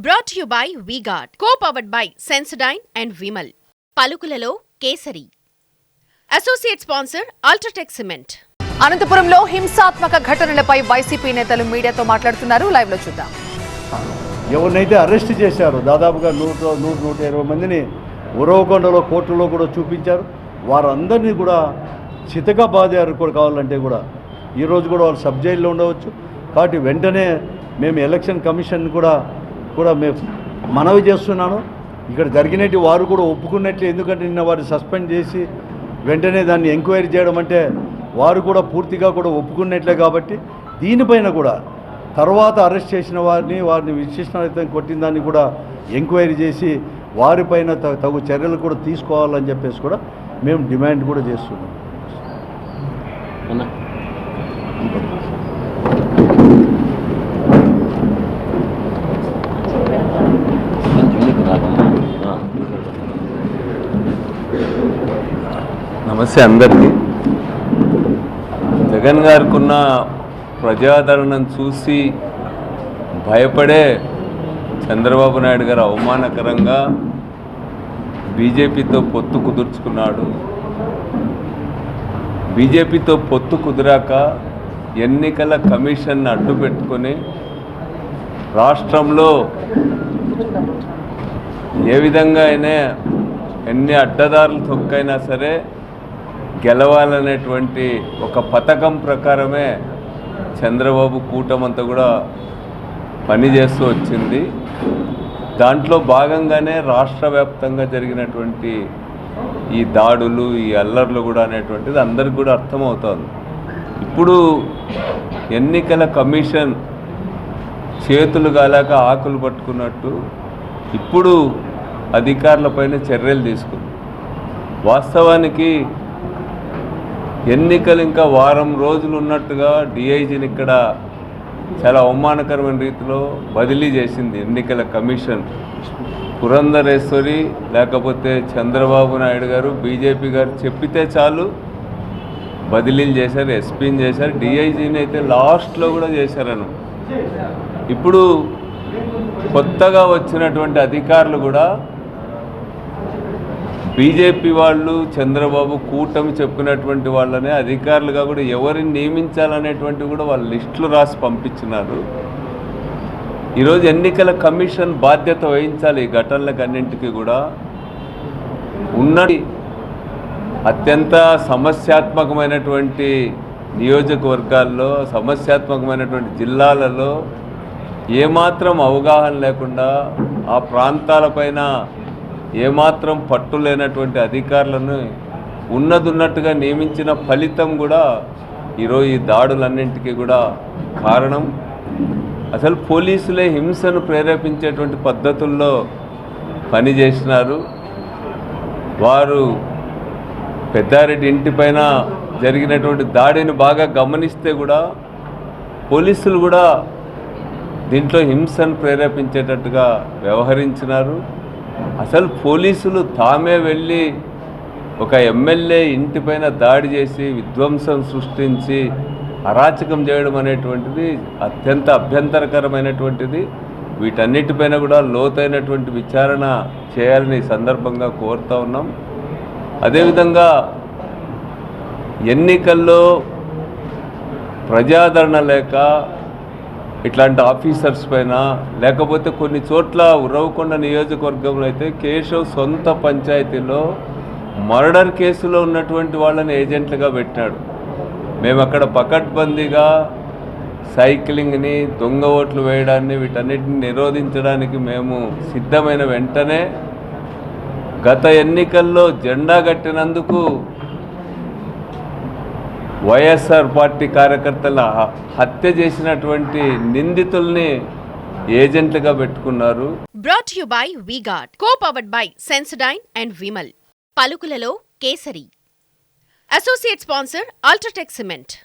Brought to you by V-Guard, co-powered by Sensodyne and Vimal. పలుకులలో Kesari. Associate sponsor UltraTech cement. అనంతపురంలో హింసాత్మక ఘటనలపై YCP నేతలు మీడియాతో మాట్లాడుతున్నారు. లైవ్ లో చూద్దాం. ఎవరినైతే అరెస్ట్ చేశారో దాదాపుగా 120 మందిని ఉరవకొండలో కోర్టులో కూడా చూపించారు. వారందరినీ కూడా చితగా బాధారు కూడా కావాలంటే కూడా ఈరోజు కూడా వాళ్ళు సబ్ జైల్లో ఉండవచ్చు. కాబట్టి వెంటనే మేము ఎలక్షన్ కమిషన్ కూడా మేము మనవి చేస్తున్నాను. ఇక్కడ జరిగినట్టు వారు కూడా ఒప్పుకున్నట్లు, ఎందుకంటే నిన్న వారు సస్పెండ్ చేసి వెంటనే దాన్ని ఎంక్వైరీ చేయడం అంటే వారు కూడా పూర్తిగా కూడా ఒప్పుకున్నట్లే. కాబట్టి దీనిపైన కూడా తర్వాత అరెస్ట్ చేసిన వారిని విశిష్టం కొట్టిన దాన్ని కూడా ఎంక్వైరీ చేసి వారిపైన తగు చర్యలు కూడా తీసుకోవాలని చెప్పేసి కూడా మేము డిమాండ్ కూడా చేస్తున్నాం. నమస్తే అందరికీ. జగన్ గారికి ఉన్న ప్రజాదరణను చూసి భయపడే చంద్రబాబు నాయుడు గారు అవమానకరంగా బీజేపీతో పొత్తు కుదుర్చుకున్నాడు. బీజేపీతో పొత్తు కుదిరాక ఎన్నికల కమిషన్ అడ్డు పెట్టుకొని రాష్ట్రంలో ఏ విధంగా అయినా ఎన్ని అడ్డదారులు తొక్కైనా సరే గెలవాలనేటువంటి ఒక పథకం ప్రకారమే చంద్రబాబు కూటమంతా కూడా పనిచేస్తూ వచ్చింది. దాంట్లో భాగంగానే రాష్ట్ర వ్యాప్తంగా జరిగినటువంటి ఈ దాడులు, ఈ అల్లర్లు కూడా అనేటువంటిది అందరికి కూడా అర్థమవుతోంది. ఇప్పుడు ఎన్నికల కమిషన్ చేతులు గాలాక ఆకులు పట్టుకున్నట్టు ఇప్పుడు అధికారులపైన చర్యలు తీసుకుంది. వాస్తవానికి ఎన్నికలు ఇంకా వారం రోజులు ఉన్నట్టుగా డిఐజీని ఇక్కడ చాలా అవమానకరమైన రీతిలో బదిలీ చేసింది ఎన్నికల కమిషన్. పురంధరేశ్వరి లేకపోతే చంద్రబాబు నాయుడు గారు, బీజేపీ గారు చెప్పితే చాలు బదిలీలు చేశారు, ఎస్పీని చేశారు, డిఐజీని అయితే లాస్ట్లో కూడా చేశారను. ఇప్పుడు కొత్తగా వచ్చినటువంటి అధికారులు కూడా బీజేపీ వాళ్ళు, చంద్రబాబు కూటమి చెప్పినటువంటి వాళ్ళనే అధికారులుగా కూడా ఎవరిని నియమించాలనేటువంటివి కూడా వాళ్ళు లిస్టులు రాసి పంపించినారు. ఈరోజు ఎన్నికల కమిషన్ బాధ్యత వహించాలి ఈ ఘటనలకు అన్నింటికీ కూడా. ఉన్నది అత్యంత సమస్యాత్మకమైనటువంటి నియోజకవర్గాల్లో, సమస్యాత్మకమైనటువంటి జిల్లాలలో ఏమాత్రం అవగాహన లేకుండా, ఆ ప్రాంతాలపైన ఏమాత్రం పట్టు లేనటువంటి అధికారులను ఉన్నట్టుగా నియమించిన ఫలితం కూడా ఈరోజు ఈ దాడులన్నింటికీ కూడా కారణం. అసలు పోలీసులే హింసను ప్రేరేపించేటువంటి పద్ధతుల్లో పనిచేసినారు. వారు పెద్దారెడ్డి ఇంటిపైన జరిగినటువంటి దాడిని బాగా గమనిస్తే కూడా పోలీసులు కూడా దీంట్లో హింసను ప్రేరేపించేటట్టుగా వ్యవహరించినారు. అసలు పోలీసులు తామే వెళ్ళి ఒక ఎమ్మెల్యే ఇంటిపైన దాడి చేసి విధ్వంసం సృష్టించి అరాచకం చేయడం అనేటువంటిది అత్యంత అభ్యంతరకరమైనటువంటిది. వీటన్నిటిపైన కూడా లోతైనటువంటి విచారణ చేయాలని సందర్భంగా కోరుతూ ఉన్నాం. అదేవిధంగా ఎన్నికల్లో ప్రజాదరణ లేక ఇట్లాంటి ఆఫీసర్స్ పైన, లేకపోతే కొన్ని చోట్ల ఉరవకొండ నియోజకవర్గంలో అయితే కేశవ్ సొంత పంచాయతీలో మర్డర్ కేసులో ఉన్నటువంటి వాళ్ళని ఏజెంట్లుగా పెట్టినాడు. మేము అక్కడ పకడ్బందీగా సైక్లింగ్ని, దొంగ ఓట్లు వేయడాన్ని, వీటన్నిటిని నిరోధించడానికి మేము సిద్ధమైన వెంటనే గత ఎన్నికల్లో జెండా కట్టినందుకు వైఎస్ఆర్ పార్టీ కార్యకర్తల హత్య చేసినటువంటి నిందితుల్ని ఏజెంట్లుగా పెట్టుకున్నారు. Brought to you by V-Guard, co-powered by Sensodyne and Vimal. పలుకులలో Kesari. Associate sponsor UltraTech cement.